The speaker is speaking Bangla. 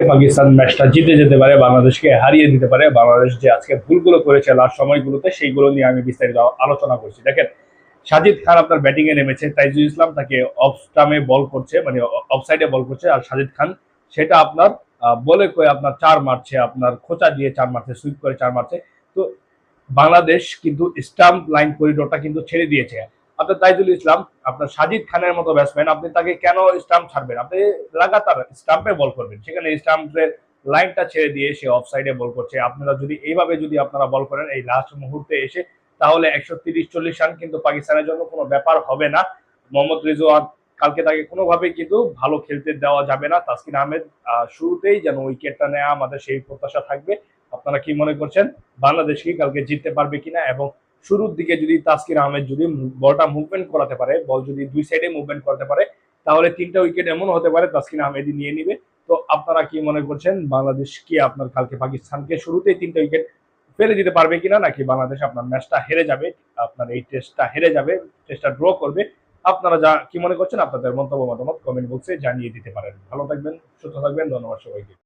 পাকিস্তান ম্যাচটা জিতে যেতে পারে, বাংলাদেশকে হারিয়ে দিতে পারে। বাংলাদেশ যে আজকে ভুলগুলো করেছে লাস্ট সময়গুলোতে, সেইগুলো নিয়ে আমি বিস্তারিত আলোচনা করছি। দেখেন, সাজিদ খান আপনার ব্যাটিং এ নেমেছে, তাইজুল ইসলাম তাকে অফ স্টামে বল করছে, মানে অফ সাইডে বল করছে, আর সাজিদ খান সেটা আপনার বলে কয়ে আপনার চার মারছে, আপনার খোঁচা দিয়ে চার মারছে, সুইপ করে চার মারছে। তো বাংলাদেশ কিন্তু স্টাম্প লাইন করিডোরটা কিন্তু ছেড়ে দিয়েছে। আপনার তাইজুল ইসলাম, আপনার সাজিদ খানের মতো ব্যাটসম্যান, আপনি তাকে কেন স্টাম্প ছাড়বেন? আপনি লাগাতার স্টাম্পে বল করবেন, সেখানে স্টাম্পের লাইনটা ছেড়ে দিয়ে সে অফ সাইডে বল করছে। আপনারা যদি এইভাবে যদি আপনারা বল করেন এই লাস্ট মুহূর্তে এসে, তাহলে 130-40 রান কিন্তু পাকিস্তানের জন্য কোনো ব্যাপার হবে না। মোহাম্মদ রিজওয়ান কালকে তাকে কোনোভাবেই কিন্তু ভালো খেলতে দেওয়া যাবে না। তাসকিন আহমেদ শুরুতেই যেন উইকেটটা নেওয়া, আমাদের সেই প্রত্যাশা থাকবে। আপনারা কি মনে করছেন বাংলাদেশ কি কালকে জিততে পারবে কিনা? এবং শুরুর দিকে যদি তাসকিন আহমেদ যদি বলটা মুভমেন্ট করাতে পারে, বল যদি দুই সাইডে মুভমেন্ট করাতে পারে, তাহলে 3টা উইকেট এমন হতে পারে তাসকিন আহমেদই নিয়ে নিবে। তো আপনারা কি মনে করছেন বাংলাদেশ কি আপনার কালকে পাকিস্তানকে শুরুতেই 3টা উইকেট ফেলে দিতে পারবে কিনা, নাকি বাংলাদেশ আপনার ম্যাচটা হেরে যাবে, আপনার এই টেস্টটা হেরে যাবে, টেস্টটা ড্র করবে? আপনারা যা কি মনে করছেন আপনাদের মন্তব্য মতামত কমেন্ট বক্সে জানিয়ে দিতে পারেন। ভালো থাকবেন, সুস্থ থাকবেন, ধন্যবাদ সবাইকে।